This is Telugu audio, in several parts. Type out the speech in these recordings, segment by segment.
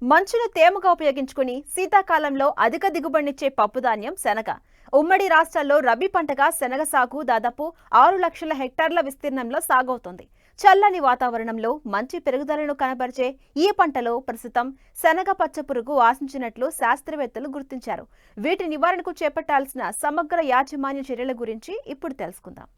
మంచును తేమగా ఉపయోగించుకుని శీతాకాలంలో అధిక దిగుబడినిచ్చే పప్పుధాన్యం శనగ. ఉమ్మడి రాష్ట్రాల్లో రబీ పంటగా శనగ సాగు దాదాపు 6 లక్షల హెక్టార్ల విస్తీర్ణంలో సాగవుతోంది. చల్లని వాతావరణంలో మంచి పెరుగుదలను కనబరిచే ఈ పంటలో ప్రస్తుతం శనగ పచ్చ పురుగు ఆశించినట్లు శాస్త్రవేత్తలు గుర్తించారు. వీటి నివారణకు చేపట్టాల్సిన సమగ్ర యాజమాన్య చర్యల గురించి ఇప్పుడు తెలుసుకుందాం.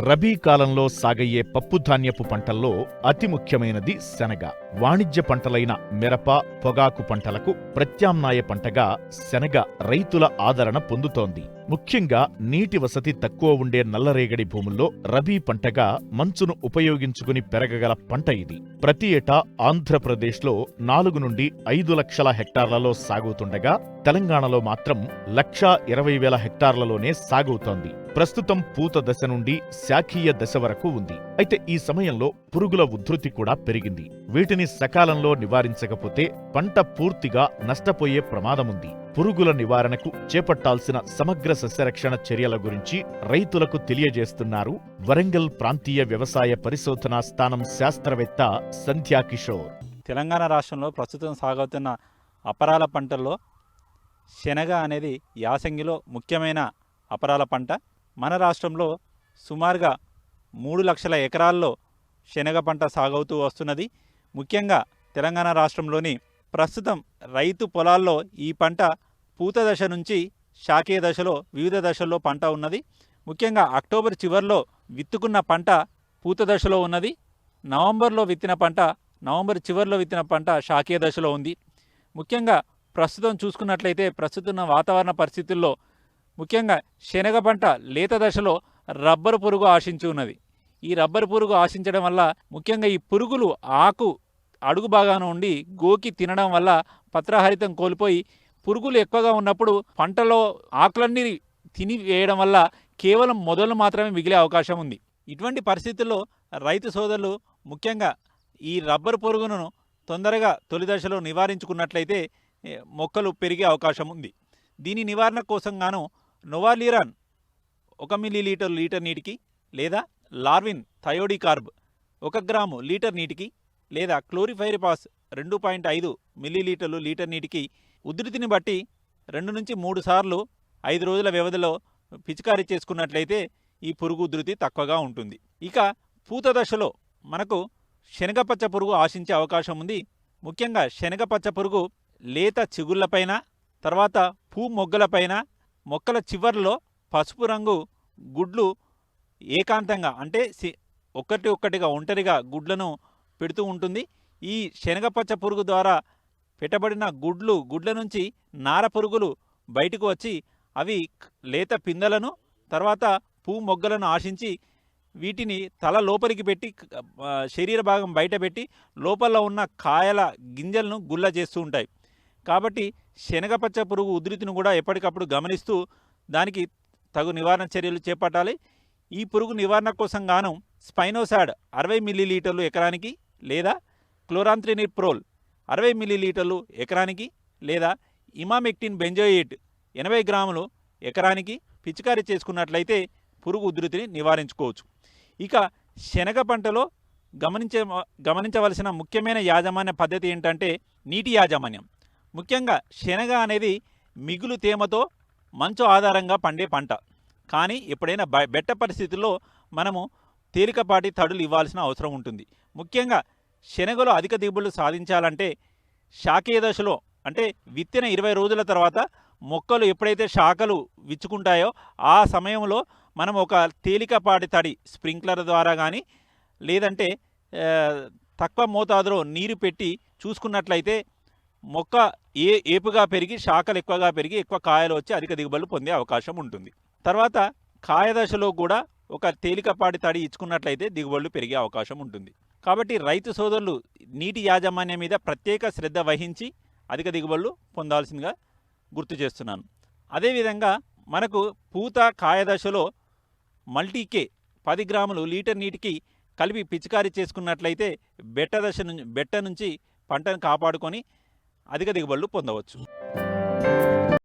రబీ కాలంలో సాగయ్యే పప్పుధాన్యపు పంటల్లో అతి ముఖ్యమైనది శనగ. వాణిజ్య పంటలైన మిరప, పొగాకు పంటలకు ప్రత్యామ్నాయ పంటగా శనగ రైతుల ఆదరణ పొందుతోంది. ముఖ్యంగా నీటి వసతి తక్కువ ఉండే నల్లరేగడి భూముల్లో రబీ పంటగా మంచును ఉపయోగించుకుని పెరగగల పంట ఇది. ప్రతి ఏటా ఆంధ్రప్రదేశ్లో 4 నుండి 5 లక్షల హెక్టార్లలో సాగుతుండగా తెలంగాణలో మాత్రం 1,20,000 హెక్టార్లలోనే సాగుతోంది. ప్రస్తుతం పూత దశ నుండి శాఖీయ దశ వరకు ఉంది. అయితే ఈ సమయంలో పురుగుల ఉధృతి కూడా పెరిగింది. వీటిని సకాలంలో నివారించకపోతే పంట పూర్తిగా నష్టపోయే ప్రమాదముంది. పురుగుల నివారణకు చేపట్టాల్సిన సమగ్ర సస్యరక్షణ చర్యల గురించి రైతులకు తెలియజేస్తున్నారు వరంగల్ ప్రాంతీయ వ్యవసాయ పరిశోధనా స్థానం శాస్త్రవేత్త సంధ్యా కిషోర్. తెలంగాణ రాష్ట్రంలో ప్రస్తుతం సాగుతున్న అపరాల పంటల్లో శనగ అనేది యాసంగిలో ముఖ్యమైన అపరాల పంట. మన రాష్ట్రంలో సుమారుగా 3 లక్షల ఎకరాల్లో శనగ పంట సాగవుతూ వస్తున్నది. ముఖ్యంగా తెలంగాణ రాష్ట్రంలోని ప్రస్తుతం రైతు పొలాల్లో ఈ పంట పూత దశ నుంచి శాఖీయ దశలో వివిధ దశల్లో పంట ఉన్నది. ముఖ్యంగా అక్టోబర్ చివరిలో విత్తుకున్న పంట పూత దశలో ఉన్నది. నవంబర్ చివరిలో విత్తిన పంట శాఖీయ దశలో ఉంది. ముఖ్యంగా ప్రస్తుతం చూసుకున్నట్లయితే ప్రస్తుతం వాతావరణ పరిస్థితుల్లో ముఖ్యంగా శనగ పంట లేత దశలో రబ్బరు పురుగు ఆశించి ఉన్నది. ఈ రబ్బరు పురుగు ఆశించడం వల్ల ముఖ్యంగా ఈ పురుగులు ఆకు అడుగు భాగాన ఉండి గోకి తినడం వల్ల పత్రహరితం కోల్పోయి పురుగులు ఎక్కువగా ఉన్నప్పుడు పంటలో ఆకులన్నీ తిని వేయడం వల్ల కేవలం మొదలు మాత్రమే మిగిలే అవకాశం ఉంది. ఇటువంటి పరిస్థితుల్లో రైతు సోదరులు ముఖ్యంగా ఈ రబ్బరు పురుగును తొందరగా తొలి దశలో నివారించుకున్నట్లయితే మొక్కలు పెరిగే అవకాశం ఉంది. దీని నివారణ కోసం గాను నోవాలిరాన్ 1 మిల్లీలీటర్ లీటర్ నీటికి లేదా లార్విన్ థయోడికార్బ్ 1 గ్రాము లీటర్ నీటికి లేదా క్లోరిఫైరిపాస్ 2.5 మిల్లీలీటర్లు లీటర్ నీటికి ఉధృతిని బట్టి 2 నుంచి 3 సార్లు 5 రోజుల వ్యవధిలో పిచికారీ చేసుకున్నట్లయితే ఈ పురుగు ఉధృతి తక్కువగా ఉంటుంది. ఇక పూత దశలో మనకు శనగపచ్చ పురుగు ఆశించే అవకాశం ఉంది. ముఖ్యంగా శనగపచ్చ పురుగు లేత చిగుళ్లపైన, తర్వాత పూ మొగ్గలపైన, మొక్కల చివర్లో పసుపు రంగు గుడ్లు ఏకాంతంగా అంటే ఒక్కటిగా ఒంటరిగా గుడ్లను పెడుతూ ఉంటుంది. ఈ శనగపచ్చ పురుగు ద్వారా పెట్టబడిన గుడ్ల నుంచి నార పురుగులు బయటకు వచ్చి అవి లేత పిందెలను తర్వాత పూ మొగ్గలను ఆశించి వీటిని తల లోపలికి పెట్టి శరీర భాగం బయట పెట్టి లోపల ఉన్న కాయల గింజలను గుల్ల చేస్తూ ఉంటాయి. కాబట్టి శనగపచ్చ పురుగు ఉధృతిని కూడా ఎప్పటికప్పుడు గమనిస్తూ దానికి తగు నివారణ చర్యలు చేపట్టాలి. ఈ పురుగు నివారణ కోసం గాను స్పైనోసాడ్ 60 మిల్లీలీటర్లు ఎకరానికి లేదా క్లోరాంత్రినిప్రోల్ 60 మిల్లీలీటర్లు ఎకరానికి లేదా ఇమామెక్టిన్ బెంజోయేట్ 80 గ్రాములు ఎకరానికి పిచికారీ చేసుకున్నట్లయితే పురుగు ఉధృతిని నివారించుకోవచ్చు. ఇక శనగ పంటలో గమనించవలసిన ముఖ్యమైన యాజమాన్య పద్ధతి ఏంటంటే నీటి యాజమాన్యం. ముఖ్యంగా శనగ అనేది మిగులు తేమతో మంచు ఆధారంగా పండే పంట. కానీ ఎప్పుడైనా బెట్ట పరిస్థితుల్లో మనము తేలికపాటి తడులు ఇవ్వాల్సిన అవసరం ఉంటుంది. ముఖ్యంగా శనగలో అధిక దిగుబడులు సాధించాలంటే శాఖీయ దశలో అంటే విత్తిన 20 రోజుల తర్వాత మొక్కలు ఎప్పుడైతే శాఖలు విచ్చుకుంటాయో ఆ సమయంలో మనం ఒక తేలికపాటి తడి స్ప్రింక్లర్ ద్వారా కానీ లేదంటే తక్కువ మోతాదులో నీరు పెట్టి చూసుకున్నట్లయితే మొక్క ఏపుగా పెరిగి శాఖలు ఎక్కువగా పెరిగి ఎక్కువ కాయలు వచ్చి అధిక దిగుబడులు పొందే అవకాశం ఉంటుంది. తర్వాత కాయ దశలో కూడా ఒక తేలికపాటి తడి ఇచ్చుకున్నట్లయితే దిగుబడులు పెరిగే అవకాశం ఉంటుంది. కాబట్టి రైతు సోదరులు నీటి యాజమాన్యం మీద ప్రత్యేక శ్రద్ధ వహించి అధిక దిగుబడులు పొందాల్సిందిగా గుర్తు చేస్తున్నాను. అదేవిధంగా మనకు పూత కాయ దశలో మల్టీకే 10 గ్రాములు లీటర్ నీటికి కలిపి పిచికారీ చేసుకున్నట్లయితే బెట్ట నుంచి పంటను కాపాడుకొని అధిక దిగుబడులు పొందవచ్చు.